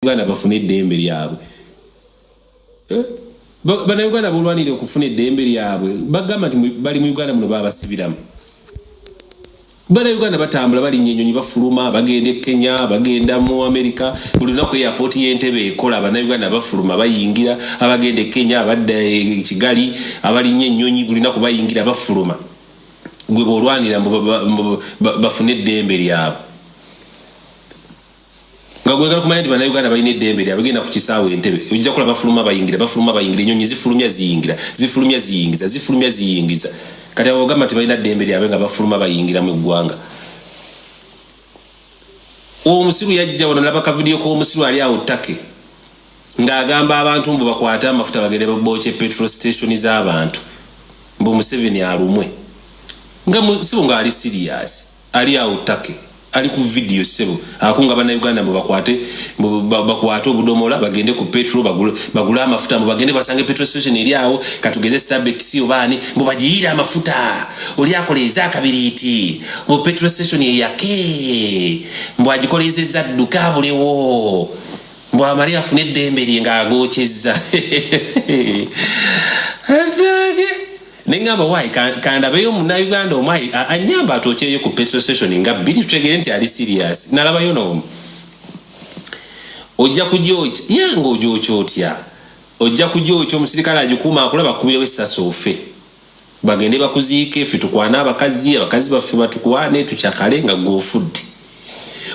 Uganda bafune eddembe lyabwe. Bannayuganda bulwanire okufuna eddembe lyabwe bagamba nti bali mu Uganda muno babasibiramu. Bannayuganda batambula balinnya ennyonyi bafuluma bagenda e Kenya bagenda mu America buli lunaku airport y'Entebbe ekola bannayuganda bafuluma bayingira abagenda e Kenya abadda e Kigali abalinnya ennyonyi buli lunaku bayingira bafuluma. Gwe bolwanira bafune eddembe lyabwe. Nga gwegala kumanya nti bannayuganda balina eddembe lyabwe bagenda ku kisaawe Entebbe ojja kulaba bafuluma bayingira ennyonyi zifulumya ziyingiza kati abagamba nti balina eddembe lyabwe nga bafuluma bayingira mu ggwanga. Omusiru yajja wano nalaba kavidiyo k'omusiru ali awo ttake ng'agamba abantu mbu bakwate amafuta bagende bookye petrol station z'abantu mbu Museveni alumwe nga musibu ng'ali serious ali awo ttake ali ku video sebo akunga bannayuganda mbu bakwate obudomola bagende ku petrol bagule amafuta mbu bagende basange petrol station eri awo katugeze Starbucks obaani mbu bagiyire amafuta oli akoleza akabiriiti mu petrol station yake mbu agikolezeza dduka bulewo mbu amali afune eddembe lye ng'agokyezza. Nengamba why kanda beyo Munnayuganda omwai anyamba atokyeyo ku petrol station nga biri tutegere nti ali serious nalabayo no ojja kujocha yango ojocho otya ojja kujocha omusirikale ajukuma akulaba kubire wesasa ofe bagende bakuziike ffe tukwana abakazi baffe batukwane tukyakale nga gofudde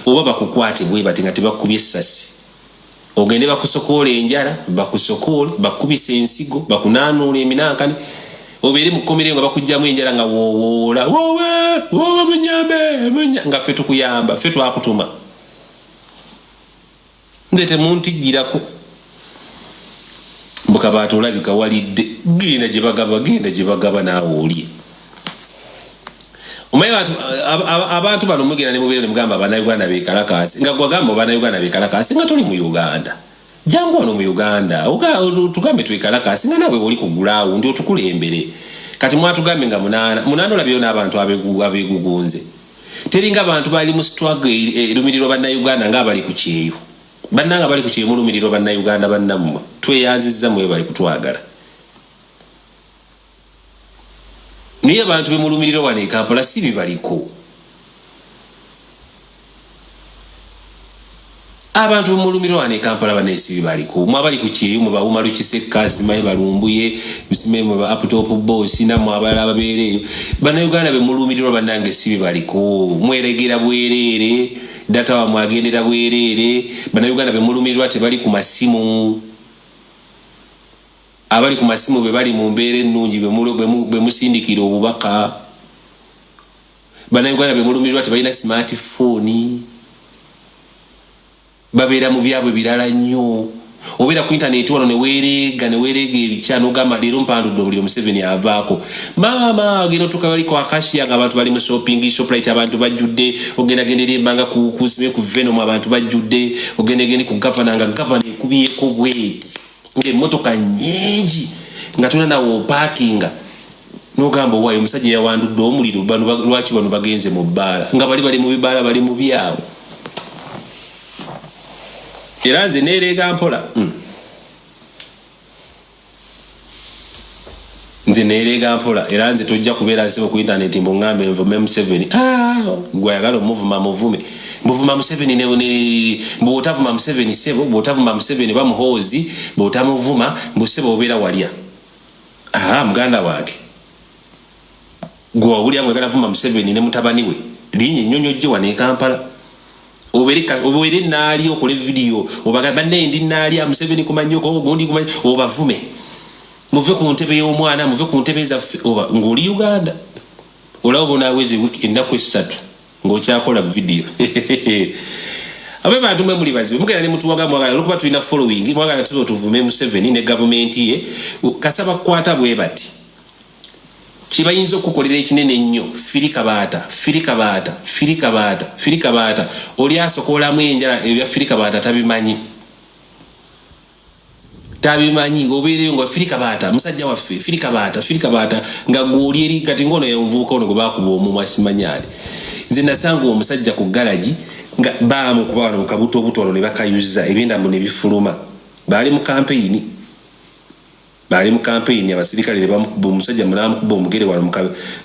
oba bakukwate bwe bati nga tebakubye essasi ogende bakusokola enjala bakusokola bakubise ensigo bakunaanula eminankani obere mukomere nga bakujjamu enjala nga wowola wowe munyambe nga ffe tukuyamba ffe twakutuma nze temuntijjirako mbukabaata olabika walidde genda gye bagaba naawe olye omaye abantu bano mugenda ne mubeera ne mugamba Abannayuganda beekalakaasi nga gwagamba Abannayuganda beekalakaasi nga toli mu Uganda jangu wano mu Uganda tugambe twekalakaasi nga nawe oli kugulaawo ndi otukulembere kati mwatugambe nga munaana olabyeyo n'abantu abeegugunze teringa abantu bali mu struggle erumirirwa Bannayuganda ng'abali ku kyeyo bannanga bali ku kyeyo mulumirirwa Bannayuganda bannammwe tweyanzizza mwe bali kutwagala naye abantu bemulumirirwa wano e Kampala si bibaliko. Abantu bemulumirirwa wano e Kampala banesibi baliko mwabali ku kyeyo mu bawuma kiseka simaye balumbuye bisimeye mu aptop boss namwe abalala babeereyo Bannayuganda bemulumirirwa bannange sibi baliko mweregera bwerere data wa mwagendera bwerere Bannayuganda bemulumirirwa tebali ku masimu abali ku masimu be bali mu mbeere ennungi bemusindikira obubaka Bannayuganda bemulumirirwa tebalina smartphone babeera mu byabwe birala nnyo obeera ku internet wano ne weerega ebikyano gamba leero mpandudde omuliro Museveni avaako maama ogenda otuuka bali ku Akashia nga abantu bali mu shopping shoprite abantu bajjudde ogenda gendera embanga ku Venom abantu bajjudde ogenda ku gavana nga gavana ekubyeko bweti ng'emmotoka nnyingi nga tuna nawo parkinga n'ogamba owaayo omusajja yawandudde omuliro lwaki bano bagenze mu bbaala nga bali mu bibaala bali mu byawo era nze neereega mpola era nze tojja kubeera nsibo ku internet mbungambe nvume Museveni gwayagala omuvuma muvuma Museveni bw'otavuma Museveni sebo bw'otavuma Museveni bamuhoozi bw'otamuvuma mbusebo obeera walya muganda wange gwe owulya mwegala vuma Museveni ne mutabani we linnya ennyonyo gye wano e Kampala obere naali okole video obagamba ndi naali Museveni kumanyoko ogundi kumanyi obavume muve ku ntebe y'omwana muve ku ntebe zaffe oba ng'oli Uganda olaba bonaaweza ennaku esatu ng'okyakola video abe bantu mwe muli bazibu mugenda ne mutuwaga mwagala olwokuba tulina following mwagala tuzo tuvume Museveni ne gavumenti ye kasaba kukwata bwe bati kibayinza okukolera ekinene ennyo firikabaata oli asokolamu enjala ebya firikabaata tabimanyi obeereyo nga firikabaata musajja waffe firikabaata nga gwoli eri kati ngono yomvubuka ono gwe bakuba omumwa simanyali nze nasanga omusajja ku garage nga baamu kuba wano mu kabuto wano ne bakayuza ebinda mu ne bifuluma bali mu campaign abasirikale ne bamukuba omusajja mulamukuba omugere wano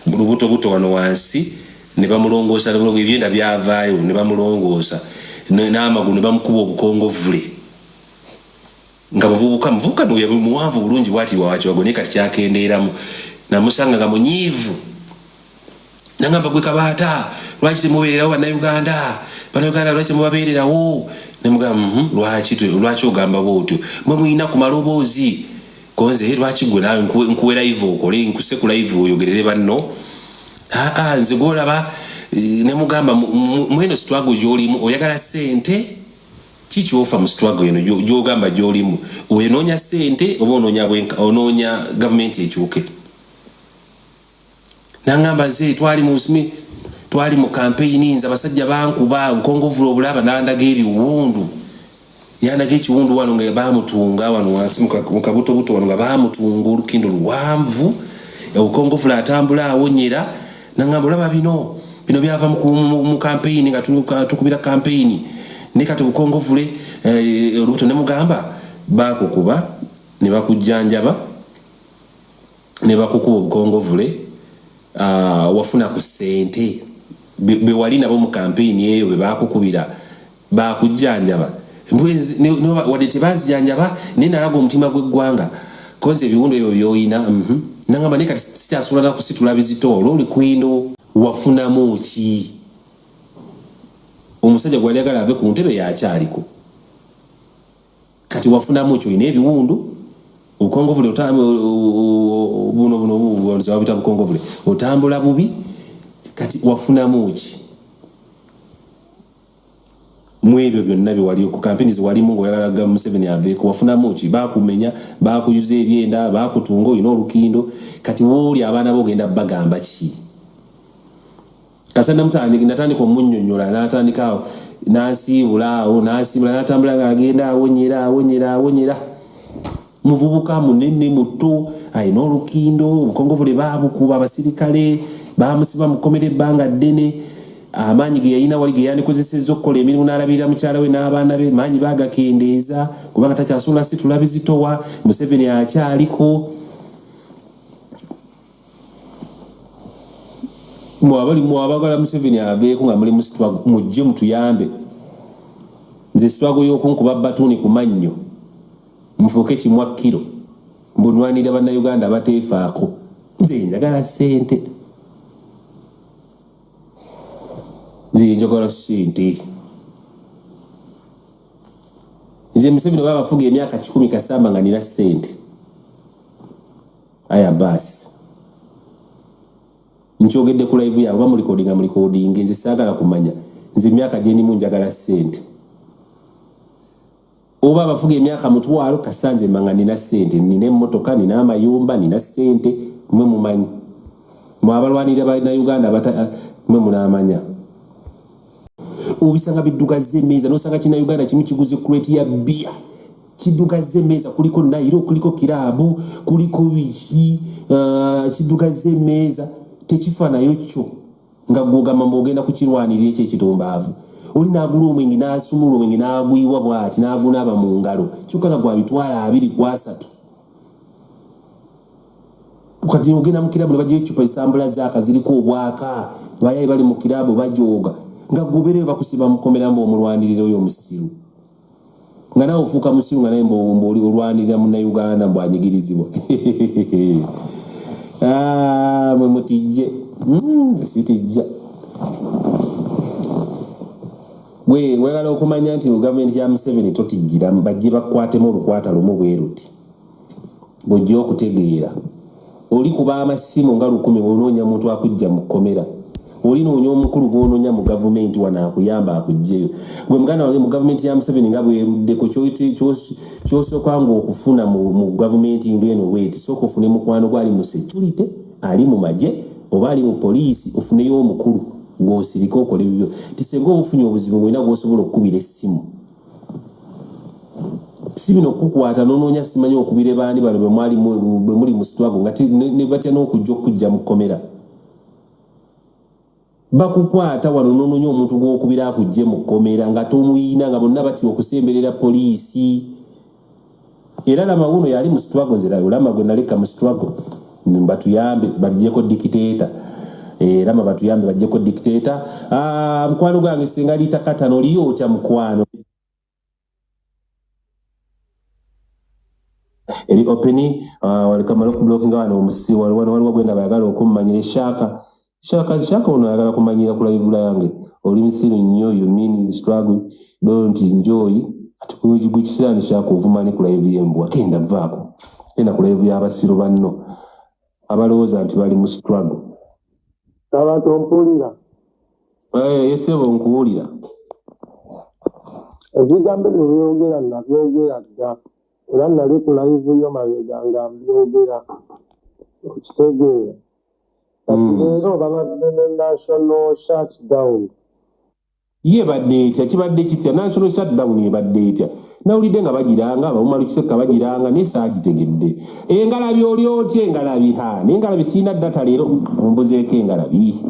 mu lubuto wano wansi ne bamulongoosa ebyenda byavaayo ne bamulongoosa n'amagulu ne bamukuba obukongovule nga muvubuka n'oyo muwanvu bulungi bwati wawakiwago naye kati kyakendeeramu namusanga nga munyiivu nangamba gwe kabata lwaki temubeererawo bannayuganda lwaki temubabeererawo nemugamba lwaki ogamba bwotyo mwe muyina ku maloboozi konze lwaki gwe nawe nkuwe live okole nkuse ku live oyogerere banno nze gwolaba nemugamba mweno struggle gyolimu oyagala sente kikyofa mu struggle eno gyogamba gyolimu oyenoonya sente oba onoonya gavumenti ekyuke nangamba nze twali mu campaign nze abasajja bankuba nkongovula obulaba nandaga ebiwundu yandaga ekiwundu wano nga bamutunga wano wansi mu kabutobuto wano nga bamutunga olukindo luwanvu obukongovula atambula awonyera nangamba olaba bino byava mu campaign nga tukubira campaign ne kati obukongovule olubuto nemugamba bakukuba ne bakujjanjaba ne bakukuba obukongovule wafuna ku sente bewali nabo mu campaign eyo be bakukubira bakujjanjaba wadde tebanzijanjaba naye nalaga omutima gw'eggwanga koze ebiwundu ebyo byoyina nangamba naye kati sikyasobola nakusitula bizito olwoli kwindo wafunamu ki omusajja gwali agala ave ku ntebe yakyaliko kati wafunamu ki oyina ebiwundu obukongovule buno zabita bukongovule otambula bubi kati wafunamu ki mwebyo byonna byewali ku kampeni ziwalimu ng'oyagala Museveni aveeko wafunamu ki bakumenya bakuyuza ebyenda bakutunga olina olukindo kati wooli abaana bogenda bagamba ki kasana natandika omunnyonnyola natandika nansiibulaawo natambula ng'agenda awonyera muvubuka munene muto ayina olukindo obukongovule babukuba abasirikale bamusiba mukomera ebbanga ddene amaanyi ge yalina wali ge yandikozesezza okukola emirimu n'alabirira mukyala we n'abaana be maanyi baagakendeeza kubanga takyasobola situla bizitowa Museveni akyaliko mwabagala Museveni aveeko nga muli mu sitwago mujje mutuyambe nze sitwago y'okunkuba batuuni ku mannyo mufuuke kimwa kiro mbunwanira bannayuganda abateefaako nze njagala sente nze Museveni baba bafuga emyaka 10 kasamba nga nina sente aya basi nkyogedde ku live yaabo bamulikodinga nze saagala kumanya nze emyaka gye ndimu njagala sente oba abafuga emyaka 1,000 kasanze manga nina sente nina emmotoka nina amayumba nina sente mwe mumanyi mwabalwanira bannayuganda mwe munaamanya obisanga biddugaze emmeeza nosanga kinnayuganda kimu kiguze kureti ya bia kiddugaze emmeeza kuliko nairo kuliko kiraabu kuliko biki kiddugaze emmeeza tekifaanayo kyo nga gwogamba mbogenda kukirwanirira ekyo ekitumbaavu oli naagula omwenge n'asumula omwenge n'agwiwa bw'ati n'avunaaba mu ngalo kyokka nga gwabitwala 2-3 kati ogenda mu kiraabu ne bagira ecupa zitambula zaaka ziriko obwaka bayayi bali mu kiraabu bajooga nga gobereyo bakusiba mukomera omulwanirira oyo omusiru nga nawe ofuuka musiru nga naye mboli olwanirira munnayuganda mbwanyigirizibwa mwe mutijje sitijja gwe wegala okumanya nti gavumenti ya Museveni totijjira bajje bakwatemu olukwata lumu bwe ruti bw'ojja okutegeera oli kuba amasimu nga 10 onoonya muntu akujja mu kkomera oli noonya omukulu gw'onoonya mu gavumenti wano akuyamba akujjeyo gwe muganda wange mu gavumenti ya Museveni nga bweruddeko kyosooka ng'okufuna mu gavumenti ng'eno bweti sooka ofune mukwano gwali mu security ali mu magye oba ali mu poliisi ofuneyo omukulu gw'osirika okola ebibyo tisenga obufunye obuzibu ng'olina gw'osobola okukubira essimu si bino okukukwata n'onoonya simanyi okubire baani bano bwe muli mu sitwago nga ne batya n'okujja okujja mu kkomera bakukwata wano n'onoonya omuntu gw'okubira akujje mu kkomera nga tomuyina nga bonna batya okusemberera poliisi. Era lama wuno yali mu struggle nzira olama gwe naleka mu struggle batuyambe bajjeko dictator. Lama batuyambe bajjeko dictator. Mukwano gwange singa litakata n'oliyo otya mukwano. Eri openi walikama blocking wano omusi waliwo gwenda bayagala okummanyira Shaka ono ayagala kumanyira ku live yange. Oli misiru nnyo, you mean struggle, don't enjoy. Ati kukisaani Shaka ovumani ku live y'embwa. Kenda vaako. Ena ku live y'abasiru banno. Abalowooza nti bali mu struggle. Abantu mpulira. Yesebo nkuwulira. Ebigambo byongera nabyogera dda. Era nali ku live yo mabega nga mbyogera. Okitegeera. Leero babadde ne national shutdown. Ye badde etya kibadde kitya national shutdown ebadde etya. Nawulidde nga bagiranga Umar kiseka bagiranga ne saagitegedde. Engalabi oli otya engalabi n'engalabi sina data leero ombuzeeko engalabi.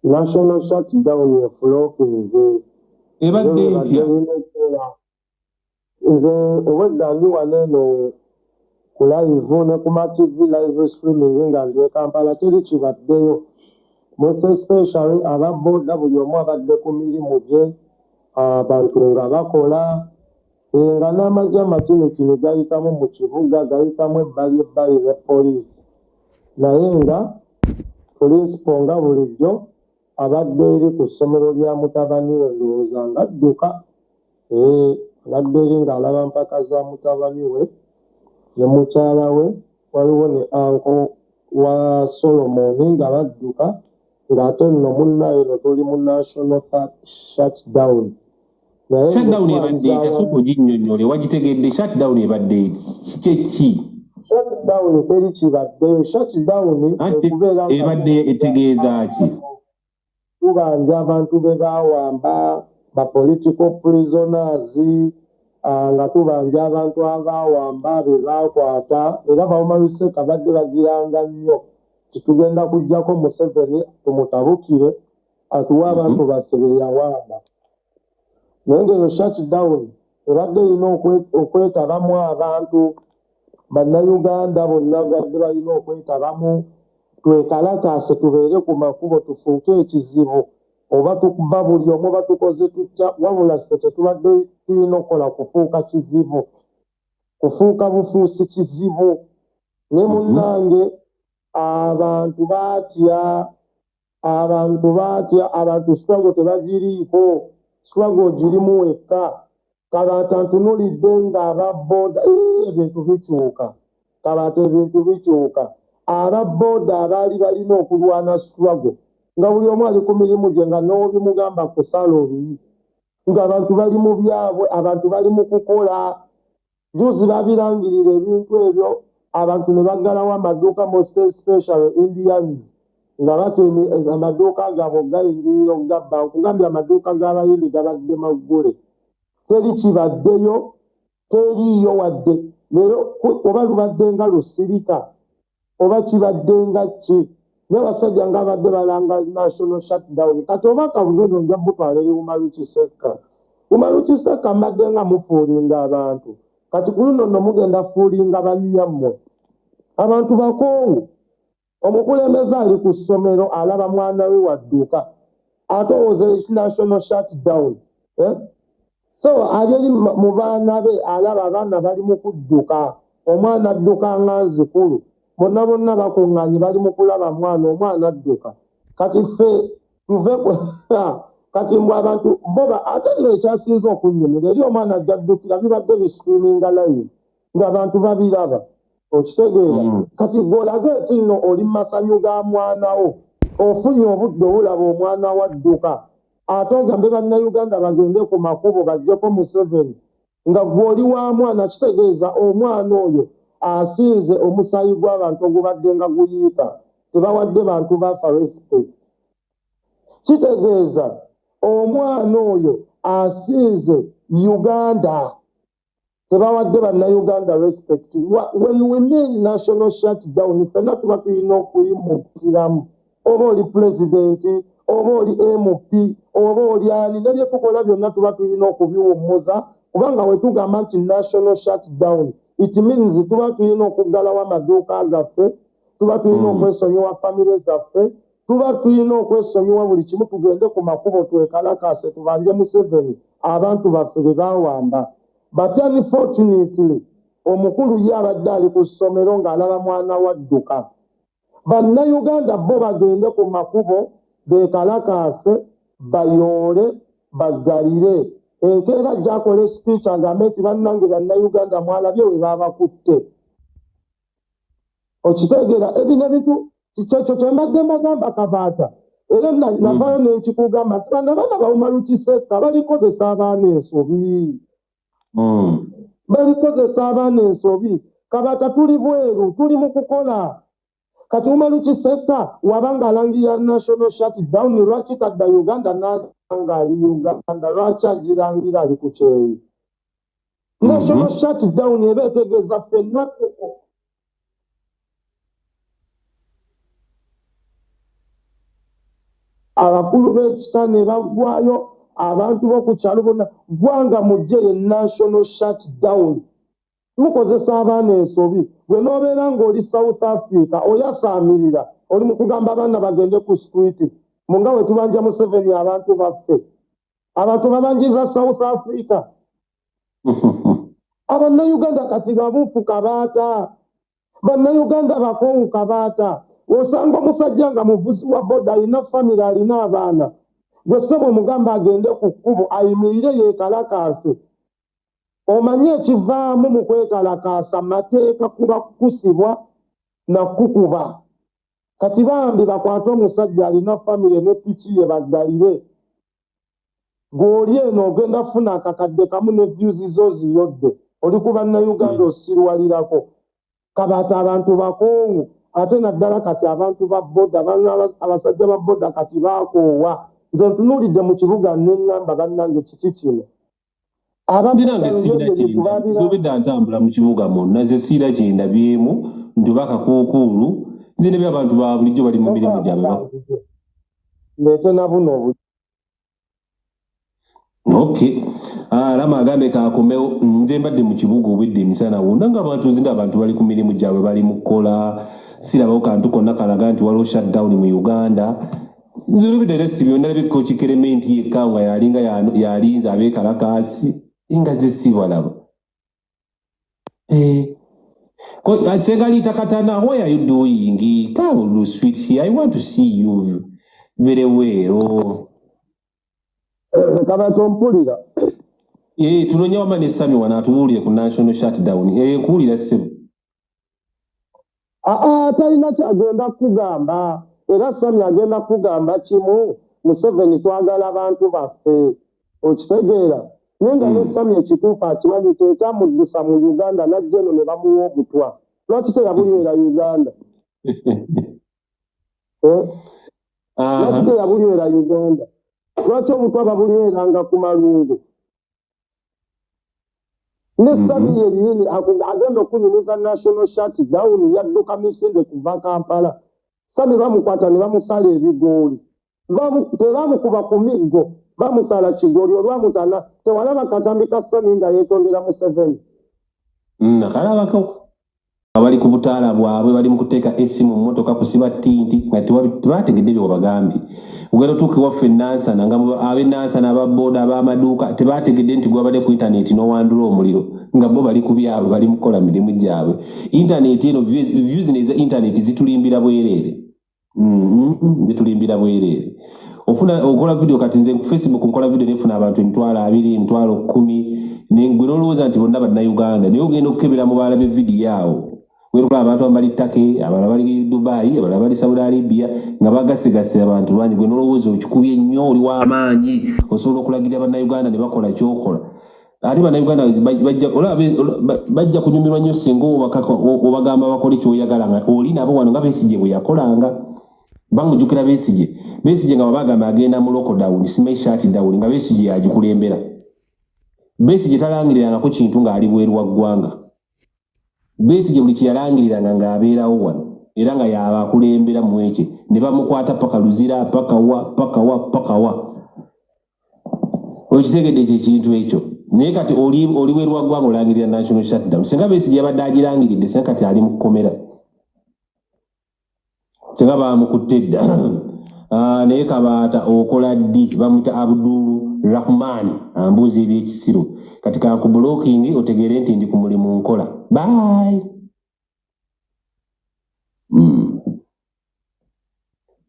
National shutdown efulookinze. Ebadde etya. Nze obwedda ndi waneeno ku live ne ku TV live streaming nga ndi Kampala teri kibaddeyo. Most especially ababooda buli omu abadde ku mirimu gye, abantu nga bakola, nga n'amagye amatini gayitamu mu kibuga gayitamu ebbali ne poliisi. Naye nga principal nga bulijjo abadde eri ku ssomero lya mutabani we ndowooza ng'adduka. Abadde eri ng'alaba mpaka za mutabani we ne mukyala we, waliwo ne anko wa Solomon nga badduka, ng'ate nno munnaye no tuli mu national shutdown. Shutdown ebadde etya sooka oginnyonnyole wagitegedde shutdown ebadde ki? Shutdown teri kibaddeyo. Shutdown okubeera ebadde etegeeza ki? Tubanja abantu be baawamba ba political prisoners, nga tubanja abantu abaawamba be baakwata, era bawumaluseka badde bagiranga nnyo kitugenda kujjako Museveni tumutabukire atuwe abantu baffe be yawamba. Naye ng'eyo shutdown ebadde erina okwetabamu abantu bannayuganda bonna badde balina okwetabamu, twekalakaase tubeere ku makubo tufuuke ekizibu, oba tukuba buli omu batukoze tutya, wabula ffe tetubadde tulina okukola kufuuka kizibu, kufuuka bufuusi kizibu. Ne munnange abantu baatya, abantu struggle tebagiriiko, struggle girimu wekka. Kabaata ntunulidde ng'ababooda ebintu bikyuka, kabaata ebintu bikyuka. Ababooda abaali balina okulwana struggle nga buli omu ali ku mirimu gye nga n'obimugamba kusala oluyi, ng'abantu bali mu byabwe, abantu bali mu kukola. Juzi babirangirira ebintu ebyo, abantu ne baggalawo amaduuka most especially Indians nga batemi amaduuka gaabwe gayingirira okugabba. Nkugambye amaduuka g'abayindi gabadde maggule. Teri kibaddeyo, teriiyo wadde. Leero oba lubadde nga lusirika oba kibadde nga ki, n'abasajja ng'abadde balanga national shutdown. Kati oba kabunono nja butwala eri Umar kiseka. Umar kiseka mbadde nga mufuulinga abantu. Kati ku luno nno mugenda fuulinga bannyammwe. Abantu bakoowu. Omukulembeze ali ku ssomero alaba mwana we wadduka. Atowooza national shutdown. So ali eri mu baana be alaba abaana bali mu kudduka. Omwana adduka nga nzikulu. Bonna bonna bakuŋŋaanye bali mu kulaba mwana, omwana adduka. Kati ffe tuve kati mbw abantu boba ate nno ekyasinza okunnyumira eri omwana ajja ddukira bibadde bisitreaminga live ng'abantu babiraba. Okitegeera. Kati gw'olaga eti nno oli mu masanyu ga mwana wo, ofunye obudde obulaba omwana wadduka. Ate ogambe bannayuganda bagende ku makubo baggyeko Museveni nga gw'oli wa mwana, kitegeeza omwana oyo asinze omusaayi gw'abantu ogubadde nga guyiika, tebawadde bantu bafa respect. Kitegeeza omwana oyo asinze Uganda, tebawadde bannayuganda respect. When we mean national shutdown, ffenna tuba tulina okuyimukiramu oba oli pulezidenti oba oli MP oba oli ani nebye tukola byonna tuba tulina okubiwummuza kubanga we tugamba nti national shutdown it means tuba tulina okuggalawo amaduuka gaffe tuba tulina okwesonyiwa famire zaffe tuba tulina okwesonyiwa buli kimu tugende ku makubo twekalakase tubanje Museveni abantu baffe be bawamba but unfortunately omukulu ye abadde ali ku ssomero ng'alaba mwana wadduka bannayuganda bo bagende ku makubo beekalakaase bayoole baggalire enkeera gy'akola speech agambe nti bannange bannayuganda mwalabye we baabakutte okitegeera ebino ebintu kyekyo kyembadde mbagamba kabaata era navaayo n'ekikugamba nti bano abaana bawuma kiseka balikozesa abaana ensobi balikozesa abaana ensobi kabaata tuli bweru tuli mu kukola kati Umar kiseka wabanga alangirira national shutdown lwaki tadda Uganda n'anga ali Uganda lwaki agirangira ali ku kyeyi national shutdown eba etegeeza ffenna abakulu b'ekika ne baggwayo abantu b'oku kyalo bonna gwanga mujje ye national shutdown mukozesa abaana ensobi gwe n'obeera ng'oli South Africa oyasaamirira oli mu kugamba abaana bagende ku street munga we tubanja Museveni abantu baffe abantu babanjiza South Africa abannayuganda kati babuufu kabaata bannayuganda bakowu kabaata osanga omusajja nga muvuzi wa boda alina famire alina abaana gwe ssebo omugamba agende ku kkubo ayimirire yeekalakaase omanye ekivaamu mu kwekalakaasa mateeka kuba kukusibwa na kukuba kati bambi bakwate omusajja alina famire ne piki ye baggalire gw'oli eno ogenda funa akakadde kamu ne vyuzi zo ziyodde oli ku bannayuganda osirwalirako kabaata abantu bakongu ate naddala kati abantu ba boda abasajja ba boda kati bakoowa nze ntunuulidde mu kibuga neŋŋamba bannange kiki kino nange siira kyenda tubidde ntambula mu kibuga mwonna ze siira kyenda byemu ntubaka kuukuulu zine by'abantu ba bulijjo bali mu mirimu gyabwe ndeete na buno obu okay lama agambe kaakomewo nze mbadde mu kibuga obwedde emisana wonna ng'abantu nzinga abantu bali ku mirimu gyabwe bali mu kukola sirabawo kantu konna kalaga nti waliwo shutdown mu Uganda nzirubidde resi byonna labikko kikerementi yekka nga yalinga yalinze abeekalakaasi inga zisibalaba Segalita Katana, why are you doing? Come, sweet here. I want to see you very well. Kabatompulira. Tunonyewa mane sami wanatuwulire ku national shutdown. Kuwulira ssebo. Talina kyagenda kugamba. Era sami agenda kugamba kimu. Museveni twagala abantu baffe. Okitegeera. Nenga nesami ekituufu akimanyi ekyamuddusa mu Uganda najja eno ne bamuwa obutwa. Lwaki teyabunywera Uganda? Lwaki teyabunywera Uganda? Lwaki obutwa babunyweranga ku malungu? Nesami yennyini agenda okunyumiza national shutdown yadduka misinde kuva Kampala. Sami bamukwata ne bamusala ebigooli. Tebamukuba ku miggo. Bamusala kigoli olwamutana tewalaba katambi ka Sami nga yeetondera Museveni. Nakalabako abali ku butaala bwabwe bali mu kuteeka essimu mu mmotoka kusiba tinti nga tebategedde bye wabagambye. Ugenda otuuka ewaffe Nansana nga ab'Nansana ababooda ab'amaduuka tebategedde nti gwabadde ku intaneti n'owandula omuliro nga bo bali ku byabwe bali mu kukola mirimu gyabwe. Intaneti eno views eza intaneti zitulimbira bwereere. Zitulimbira bwereere. Okola video kati nze ku Facebook nkola video nefuna abantu 20,000 10,000 nengwe nolowooza nti bonna bannayuganda naye ogenda okukebera mu baala b'evidiyo awo weerola abantu abali Turkey abalala bali Dubai abalala bali Saudi Arabia nga bagasigase abantu bangi gwe nolowooza okikubye nnyo oli w'amaanyi osobola okulagirira bannayuganda ne bakola kyokola ate bannayuganda bajja kunyumirwa nnyo singa obagamba bakole kyoyagala nga oli nabo wano nga Besigye bwe yakolanga bangujukira Besigye nga babagamba agenda mu lockdown simanyi shutdown nga Besigye yagikulembera Besigye talangirirangako kintu ng'ali bweru wa ggwanga Besigye buli kye yalangiriranga ng'abeerawo wano era nga yaba akulembera mu ekye ne bamukwata paka luzira paka wa okitegedde ekintu ekyo naye kati oli werwa gwanga olangirira national shutdown singa Besigye yabadde agirangiridde singa kati ali mu kkomera singa bamukutte dda naye Kabata okola ddi bamuyita Abdul Rahman ambuuza ebyekisiro kati kankublocking otegeere nti ndi ku mulimu nkola bye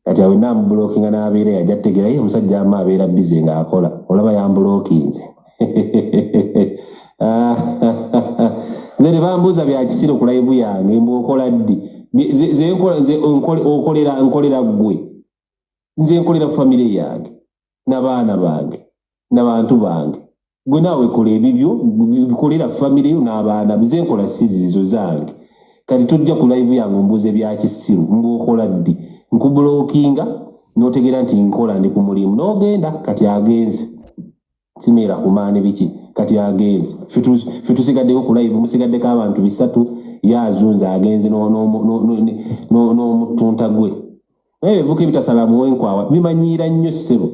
kati awe namublockinga n'abeera yajja kutegeera ye omusajja ama abeera busy ng'akola olaba yamblockinze nze tebambuuza bya kisiro ku live yange mbuokola ddi nze nkolera ggwe nze nkolera famire yange n'abaana bange n'abantu bange gwe naawe kola ebibyo bikolera famire yo n'abaana bize nkola sizizo zange kati tujja ku live yange ombuuze bya kisiru mbuokola ddi nkublockinga n'otegeera nti nkola ndi ku mulimu n'ogenda kati agenze simeera kumaane biki kati agenze ffe tusigaddeko ku live musigaddeko abantu 3 yazunza agenze n'omutunta gwe ebivuka ebitasalamu wenkwawa bimanyiira nnyo ssebo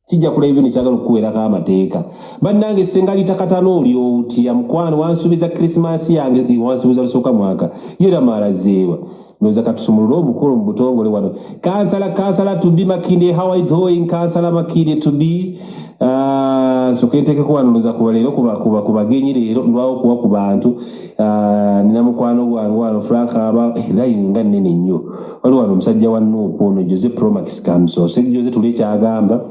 kijja ku live nekyagala okukuweerako amateeka bannange senga litakatano oli otya mukwano wansuubiza Christmas yange wansuubiza lusooka mwaka yera marazeewa noza katusumulula omukolo mu butongole wano kansala to be Makinde how are you doing kansala Makinde to be sokenteke wano noza kuba leero ku bagenyi leero lwawo kuba ku bantu nina mukwano gwange wano Frank aba line nga nnene nnyo wali wano omusajja wa Nuupu ono Jose Promax Kamso Jose tuli kyagamba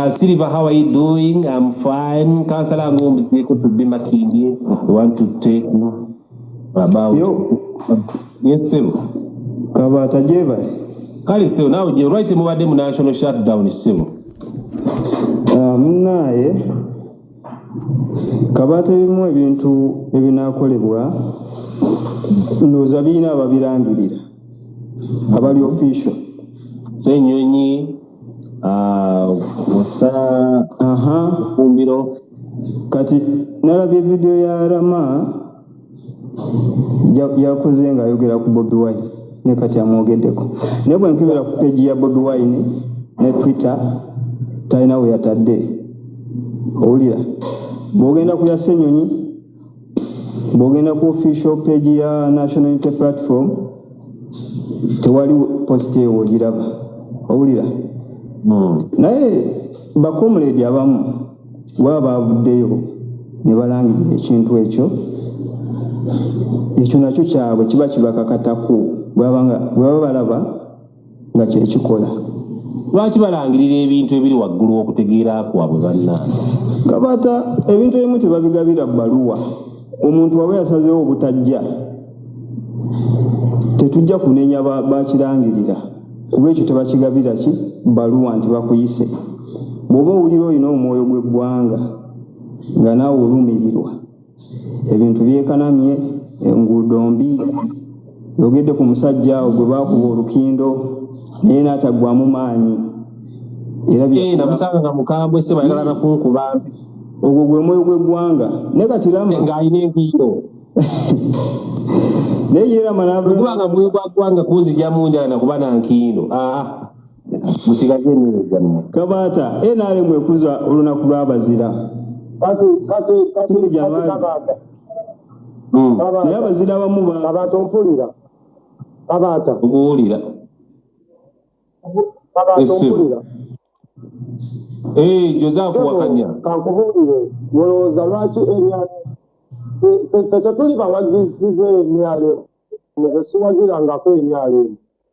Silver, how are you doing? I'm fine. Kansala ngomzeko to be Makinde. I want to take about yes sir. Kabata jeba. Kale sir, now you right mu badde mu national shutdown sir. Munaye Kabata bimu ebintu ebinakolebwa noza bina ababirangirira abali official Senyonyi kumbiro kati nalabye video ya Rama yakoze nga ayogera ku Bobi Wine ne kati amwogeddeko ne bwe nkibera ku page ya Bobi Wine ne Twitter talina we yatadde owulira bw'ogenda ku ya Senyonyi bw'ogenda ku official page ya National Unity Platform tewali post eyo ogiraba owulira naye bakomuledi abamu bwaba bavuddeyo ne balangirira ekintu ekyo nakyo kyabwe kiba kibakakatako bwaba balaba nga kyekikola lwaki balangirira ebintu ebiri waggulu okutegeera kwabwe bannange Kabata ebintu ebimu tebabigabira bbaluwa omuntu waba yasazeewo obutajja tetujja kunenya bakirangirira kuba ekyo tebakigabira ki bbaluwa nti bakuyise bw'oba owulira olina omwoyo gw'eggwanga nga naawe olumirirwa ebintu byekanamye enguudo mbi yogedde ku musajja awo gwe baakuba olukindo naye n'ataggwamu maanyi era namusanga nga mukambwe se bayagala nakunkuba ogwo gwe mwoyo gw'eggwanga naye kati Rama ng'alina enkindo naye ye Rama kubanga mwoyo gwa ggwanga kunzija munjala nakuba nankindo musigaze ennyo gyammwe Kabata NRM ekuza olunaku lw'abazira kati jamaali naye abazira abamu Kabata ompulira Kabata okuwulira ompulira Joseph Wakanya kankubuulire wolowooza lwaki tetuli bawagizi b'NRM nze siwagirangako NRM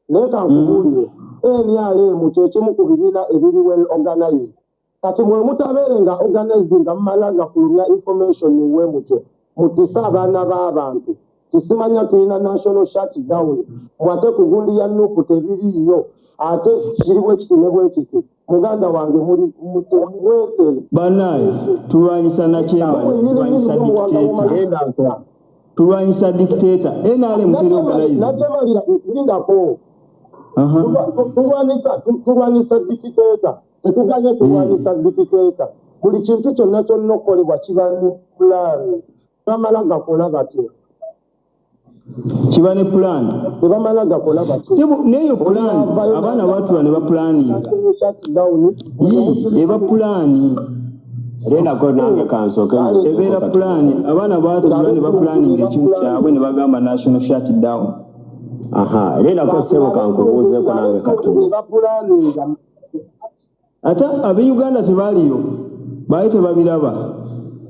naye kankubuulire NRM kyekimu ku bibiina ebiri well organized kati mwe mutabeere nga organized nga mumala nga kulumya information we mutye mutisa abaana b'abantu kisimanya tulina national shutdown mwate ku gundi ya Nuupu tebiriiyo ate kiri bwe kiti ne bwe kiti muganda wange muri mutwetele banaye tulwanyisa nakyemba tulwanyisa dictator NRM tuli organize nachemalira ndako tulwanyisa dictator tetuganye tulwanyisa dictator buli kintu kyonna kyonna okolebwa kiba ni plan tamala gakola batyo Kibane plan. Tebamala gakola bati. Neyo plan. Abana batula ne ba planning. Eba planning. Renda ko nange kansoke ebera plan abana batula ne ba planning ekintu kyabwe ne bagamba national shutdown. Aha, renda ko sebo kankubuze ko nange katu. Ata abe Uganda tebaliyo. Baite babiraba.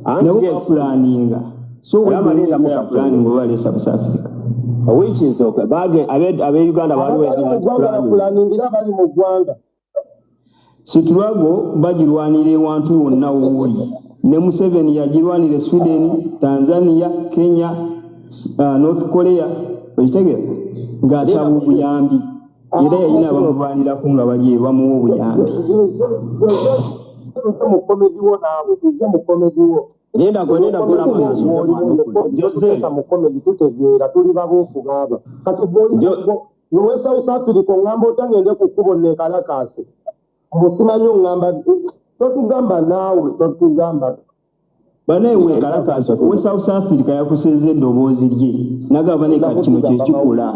Nabo planinga. So we are planning over South Africa. Which is okay. Bage abe Uganda baliwe planning ira bali mu Rwanda. Siturago bagirwanire wantu wonna woli. Ne Museveni yagirwanire Sweden, Tanzania, Kenya, North Korea. Oyitegera ng'asaba obuyambi. Era yayina abamulwanira ko nga bali bamuwa obuyambi. Nenda kula mwanzo Jose mukomedi tutegeera tuli babufugaba kati yo South Africa ngamba otangende kukubonne kalakase obusimanyo ngamba totugamba nawe totugamba banewe kalakase we South Africa yakuseze eddoboozi lye nagaba ne kati kino kye kikola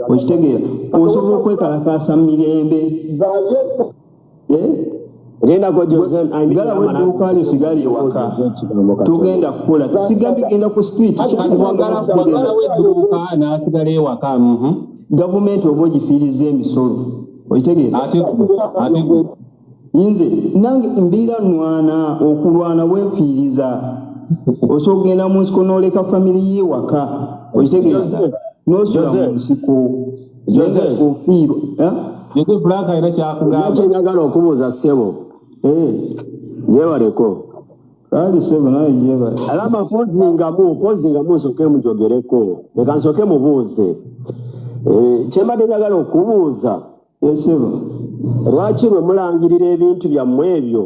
okitegeera osobola okwekalakasa mu mirembe Renda ko Jose ngala wedduuka lyo sigali ewaka tugenda kukola tusigambi genda ku street ngala wedduuka n'asigala ewaka gavumenti oba ogifiiriza emisolo okitegeera ate nze nange mbiira nwana okulwana wefiiriza osobola kugenda mu nsiko n'oleka famire y'ewaka okitegeera n'osula mu nsiko ofiirwa Yego Frank ayina kyakugamba kyenyagala okubuuza ssebo yeewaleko kali sebo naye jeba alama pozingamu nsooke mujogereko leka nsooke mubuuze kyembadde njagala okubuuza sebo lwaki lwe mulangirira ebintu byammwe ebyo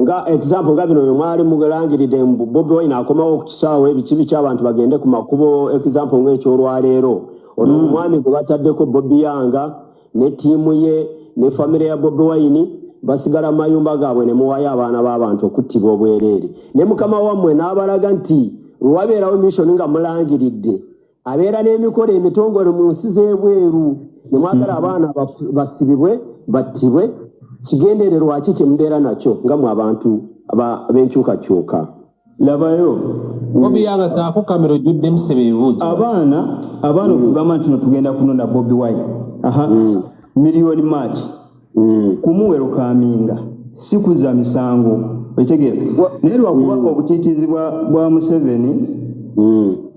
nga example nga bino mwali mulangiridde Bobi Wine akomawo okukisaawo ebikibi ky'abantu bagende ku makubo example ng'ekyolwaleero ono omwami gwe bataddeko Bobi Yanga ne ttiimu ye ne famire ya Bobi Wine basigala mu mayumba gaabwe ne muwayo abaana b'abantu okuttibwa obwereere ne mukama wammwe n'abalaga nti lwabeerawo mission nga mulangiridde abeera n'emikolo emitongole mu nsi z'ebweru ne mwagala abaana basibibwe battibwe kigendererwa ki kye mubeera nakyo nga mu abantu ab'enkyukakyuka labayo Bobi Yanga saako kamera ojjudde musebe ebibuuzo abaana okugamba nti no tugenda kunonda Bobi Wine miliyoni maaki kumuwero kaminga si kuzza misango otegeera naye lwakuba obutiitiizi bwa Museveni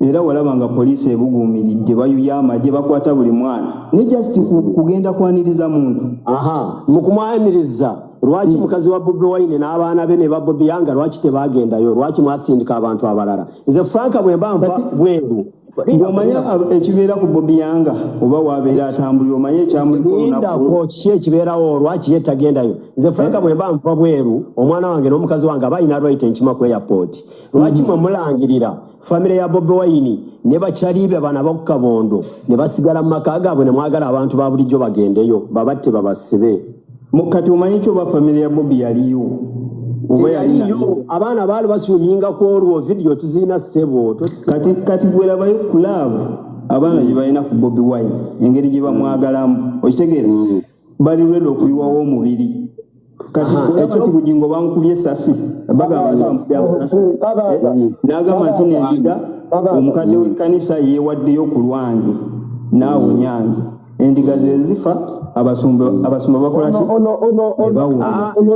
era walaba nga poliisi ebuguumiridde bayuya amagye bakwata buli mwana ne just kugenda kwaniriza muntu mu kumwaniriza lwaki mukazi wa Bobi Wine n'abaana be ne ba Bobi Yanga lwaki tebagendayo lwaki mwasindika abantu abalala nze Franka bwe mbanva bweru ng'omanya ekibeera ku Bobi Yanga oba wabeera atambulira omanye ekyamulindako ki ekibeerawo lwaki ye tagendayo nze Franka bwe mbanva bweru omwana wange n'omukazi wange balina right enkima ku airport lwaki mwe mulangirira famire ya Bobi Wine ne bakyalibe bana b'okukabondo ne basigala mu maka gaabwe ne mwagala abantu ba bulijjo bagendeyo babatte babasibe kati omanyi kyo ba famire ya Bobi yaliyo oba yaliyo abaana baali basuuminga ku olwo video tuziina ssebo kati gwerabayo kulaabu abaana gye balina ku Bobi Wine engeri gye bamwagalamu okitegeera bali lwedde okuyiwawo omubiri kati ekyo nti bugingo bamukubye essasi bagamba nti bamukubye amasasi n'agamba nti n'endiga omukadde w'ekkanisa yeewaddeyo ku lwange naawe nyanza endiga ze zifa abasumba bakola ki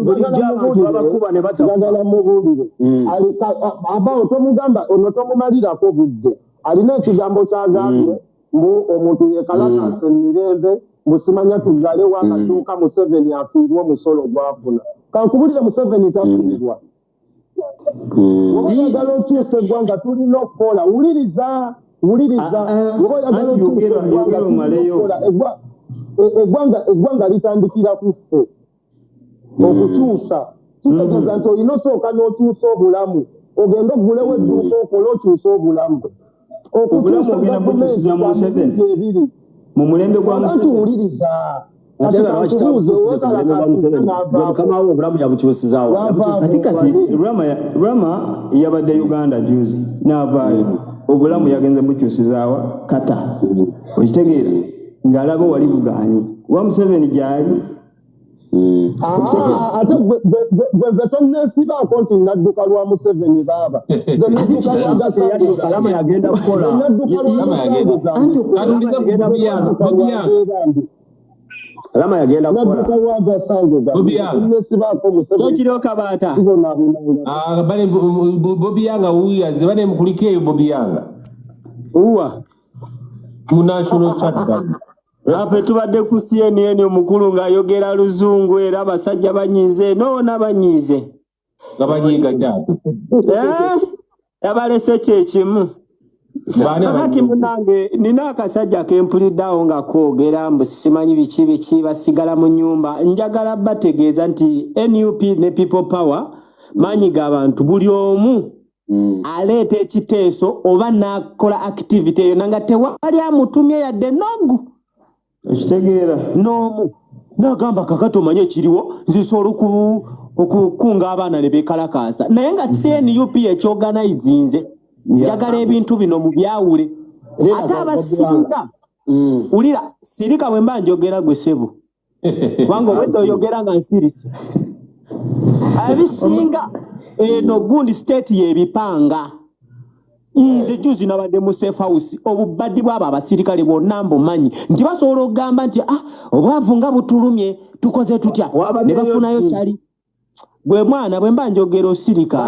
bulijjo abantu abakuba ne batagala mubuulire abawo tomugamba ono tomumalirako budde alina ekigambo kyagambye mbu omuntu yekalakasa emirembe musimanya tugale wakatuuka Museveni afiirwa omusolo gwafuna kankubulire Museveni tafiirwa oyagala okiisa eggwanga tulina okukola wuliriza yogera omaleyo eggwanga litandikira ku ffe okukyusa kitegeeza nti olina osooka n'okyusa obulamu ogenda ogulewo edduuka okola okyusa obulamu ogenda bukyusiza mu Museveni mu mulembe gwa Museveni wuliriza mukamawo obulamu yabukyusizaawo ati kati Rama yabadde Uganda juzi n'avaayo obulamu yagenze bukyusizaawa kata okitegeera ng'alaba wali bugaanyi kuba Museveni gy'ali ate gwe tonneesibaako nti nadduka lwa Museveni baaba alama yagenda kukola alama yagenda nadduka lwa Gasango tonneesibaako Museveni tokiriwo kabaata bale Bobi Yanga uyaze bale mukuliko eyo Bobi Yanga uwa mu national shutdown afe tubadde ku CNN omukulu ng'ayogera luzungu era abasajja banyize noona banyize gabanyiga ddaala yabalese kyekimu kakati munange nina akasajja kempuliddeawo nga koogera mbu simanyi biki basigala mu nnyumba njagala bategeeza nti NUP ne People Power maanyi g'abantu buli omu aleeta ekiteeso oba n'akola activity eyo nanga tewali amutumye yadde nogu ekitegeera n'omu n'agamba kakati omanye ekiriwo nzisobola okukunga abaana ne beekalakaasa naye nga CNUP ekyoganizinze njagala ebintu bino mu byawule ate abasinga ulira sirika bwe mba njogera gwe ssebo kubanga obwedde oyogera nga nsirisa abisinga eno gundi state y'ebipanga nze juzi nabadde mu safe house obubaddi bw'abo abasirikale bonna mbumanyi nti basobola okugamba nti obwavu nga butulumye tukoze tutya ne bafunayo kyali gwe mwana bwe mba njogera osirika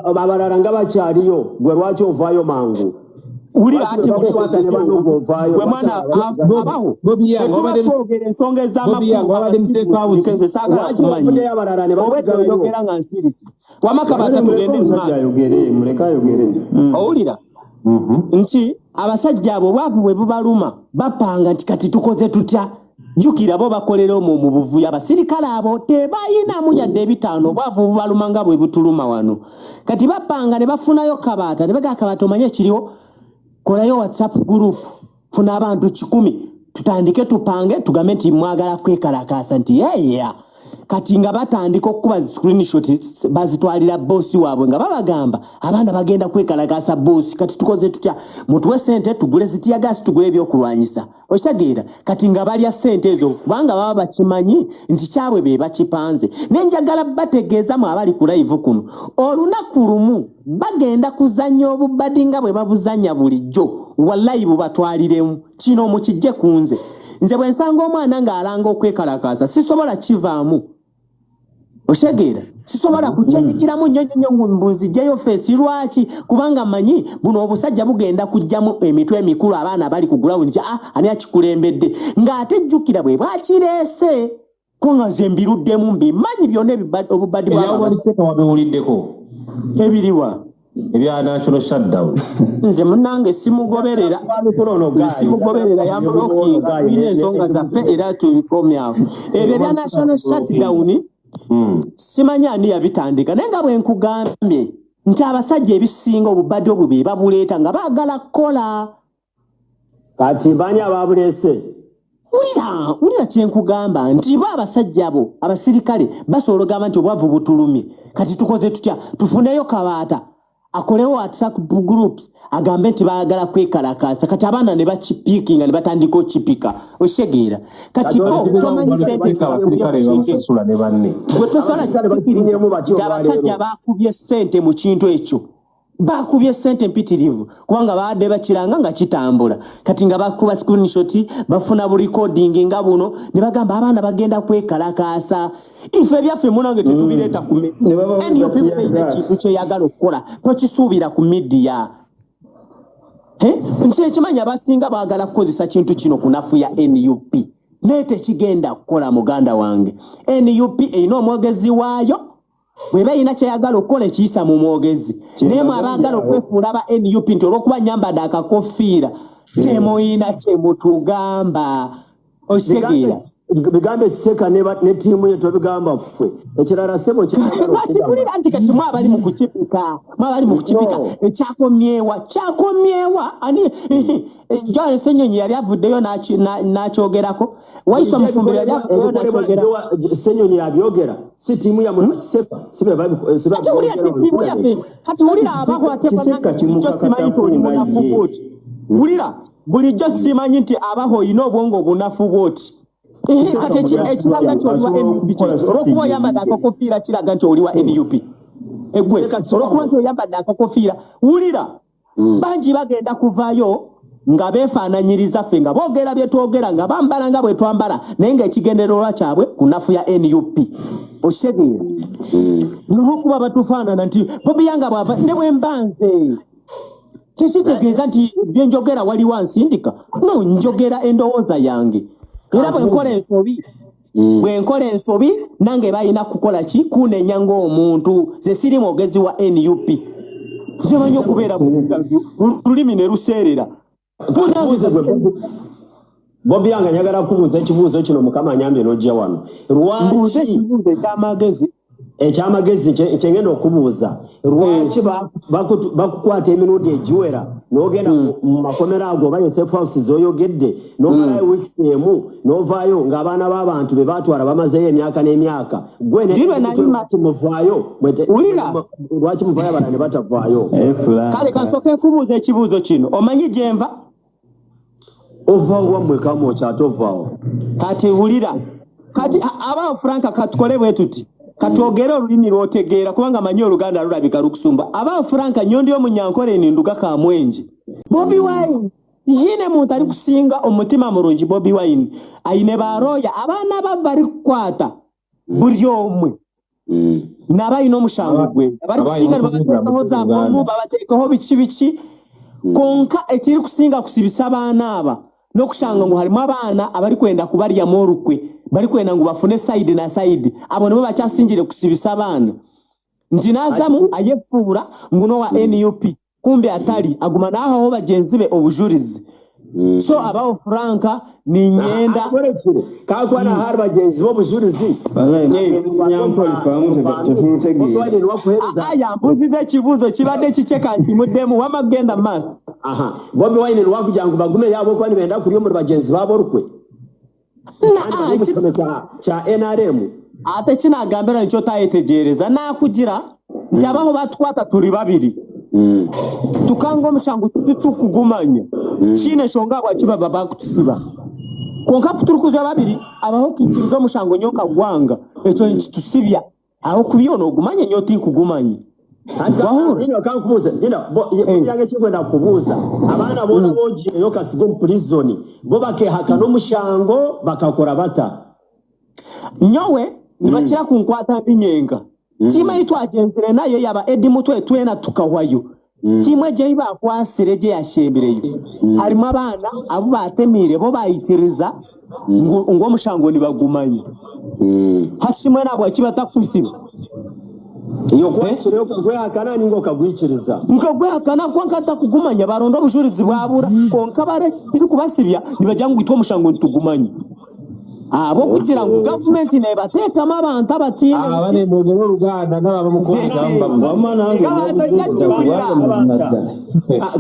abalala nga bakyaliyo gwe lwaki ovaayo mangu ulira ate gwe mwana abaho twogera ensonga ez'amakulu saagala kumanyi obwedde oyogera nga nsirisi wamakabata tugende owulira nti abasajja abo obwavu bwe bubaluma bapanga nti kati tukoze tutya jjukira bo bakolera omwo mu buvuyo abasirikale abo tebayinamu yadde ebitaano obwavu bubaluma nga bwe butuluma wano kati bapanga ne bafunayo kabaata ne bagaa kabaata omanye ekiriwo kolayo WhatsApp group funa abantu 100 tutandike tupange tugambe nti mwagala kwekalakaasa nti yeya kati nga batandika okukuba screenshot bazitwalira bosi waabwe nga babagamba abaana bagenda kwekalakaasa bosi kati tukoze tutya mutuwe sente tugule zitiyagasi tugule ebyokulwanyisa okitegeera kati nga balya sente ezo kubanga baba bakimanyi nti kyabwe be bakipanze nenjagala bategeeza mu abali ku live kuno olunaku lumu bagenda kuzanya obubadi nga bwe babuzanya bulijjo wallahi bubatwaliremu kino mukijje kunze nze bwe nsanga omwana ng'alanga okwekalakaasa sisobola kivaamu oshegeera sisobola kukyejikiramu nnyonnyonnyo mbunzijjayo feesi lwaki kubanga manyi buno obusajja bugenda kujjamu emitwe emikulu abaana bali ku ground ani akikulembedde ng'ate jjukira bwe bwakireese ko nga nze mbiruddemu mbimanyi byonna obubadi bwababiwuliddeko ebiriwa ebya national shutdown nze munange simugoberera yambulokinga bina ensonga zaffe era tubikomyawo ebyo ebya national shutdown simanyi ani yabitandika naye nga bwe nkugambye nti abasajja ebisinga obubadde obwo be babuleeta nga baagala kukola kati bani ababuleese ulira kyenkugamba nti bo abasajja abo abasirikale basobola ogamba nti obwavu butulumye kati tukoze tutya tufuneyo kabaata akolewo WhatsApp groups agambe nti baagala kwekalakaasa kati abaana ne bakipiikinga ne batandika okipika oshegeera kati bo tomanyi sente gwe tosobola abasajja bakubye sente mu kintu ekyo bakubye sente mpitirivu kubanga baadde bakiranga nga kitambula kati nga bakuba screenshot bafuna bu recording nga buno ne bagamba abaana bagenda kwekalakaasa ife byaffe munange tetubireeta ku NUP kintu kyeyagala okukola tokisuubira ku media nsi ekimanyi abasinga baagala kukozesa kintu kino kunafu ya NUP naye tekigenda kukola muganda wange NUP erina omwogezi waayo bweba ina kyeyagala okukola ekiyisa mu mwogezi naye mwabaagala okwefuula aba NUP nti olw'okuba nyambadde akakofiira temuyina kyemutugamba Osegira bigambe kiseka ne timu yetu bigamba fwe ekirara sebo kati kuli kati mwabali mu kuchipika ekyakomyewa ani John Senyonyi yali avuddeyo n'akyogerako waiso mfumbira yali avuddeyo n'akyogera Senyonyi yabyogera si timu ya mu kiseka sibe timu ya kati ulira abaho atepa jo simanyi oli munafu bwoti ulira bulijjo simanyi nti abaho ino obwongo bunafu bwoti kati ekiraga nti oliwa NUP olwokuba oyambadde akakofiira kiraga nti oliwa NUP egwe olwokuba nti oyambadde akakofiira wulira bangi bagenda kuvaayo nga beefaananyiriza ffe nga boogera bye twogera nga bambala nga bwe twambala naye ng'ekigendererwa kyabwe kunafu ya NUP okitegeera n'olwokuba batufaanana nti Bobi Wine bw'ava ne bwe mbanze kitegeeza nti bye njogera waliwo ansindika no njogera endowooza yange era bwe nkola ensobi nange balina kukola ki kunenya ng'omuntu ze siri mwogezi wa NUP zemanyi okubeera lulimi ne luseerera Bobi Wine njagala kubuuza ekibuuzo kino mukama anyambye n'ojja wano lwaki ekibuuzo ekyamagezi kyengenda okubuuza lwaki bakukwata emirundi egiwera n'ogenda mu makomero ago oba safe house z'oyogedde n'omalayo weeks emu n'ovaayo ng'abaana b'abantu be baatwala bamazeyo emyaka n'emyaka gwe lwaki muvaayo abalala ne batavaayo kale kansooke nkubuuza ekibuuzo kino omanyi gye nva ovaawo wammwe kamwoki ate ovaawo kati wulira kati abaawo Franka katukole bwe tuti katwogere olulimi lw'otegeera kubanga manyi Oluganda lulabika lukusumba abaawo Franka nyondi omunyankole ninduga kamwenje Bobi Wine tihine muntu ali kusinga omutima mulungi Bobi Wine ayine baroya abaana babali kukwata buli omwe n'abalina omushango gwe bali kusinga babateekaho za bomu babateekaho biki konka ekiri kusinga kusibisa abaana aba n'okushanga ngo harimu abaana abali kwenda kubalyamu olukwe bali kwenda ngo bafune side na side abo nibo bakyasingire kusibisa abaana nti nazamu ayefuura nguno wa NUP kumbe atali aguma naho bagenzi be obujurizi so abawo Franka ni nyenda kakwana hari bagenzi b'obujurizi mbuzize ekibuuzo kibadde kikyeka nti muddemu wamagenda maaso Bobi Wine lwakugira ngu bagume yabo kuba nibenda kuli omu bagenzi babo olukwe kya NRM ate kinagambira nikyo tayetegereza nakugira nti abaho batukwata turi babiri tukanga omushango tutukugumanya kine shonga bwakiba babakutusiba konka kuturukuza babiri abaho kikiriza omushango nyoka gwanga ekyo nikitusibya aho kubiyona ogumanye nyo tinkugumanye yange kikwenda kubuuza abaana bona bogireyo kasigo mu prison bo bakehaka n'omushango bakakora bata nyowe nibakira kunkwata ndinyenga tima itwagenzere nayo yaba Edi Mutwe twena tukahwayo timwe je bakwasire je yashembireyo harimo abana abo batemire bo bayitiriza ngo mushango nibagumanye hashimwe nabo kibatakusiba iyo kwakiriyo kugwehakana ningo kagwikiriza nkagwehakana kwa nkata kugumanya baronda obujurizi bwabura konka barekiri kubasibya nibajya ngo itwa mushango ntugumanye abo kugira ngo government ne batekamo abantu abatine abane mugero Oluganda n'aba mukonga bamana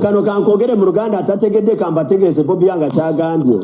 kano kankogere mu Luganda atategedde kambategeze Bobi Wine kyagambye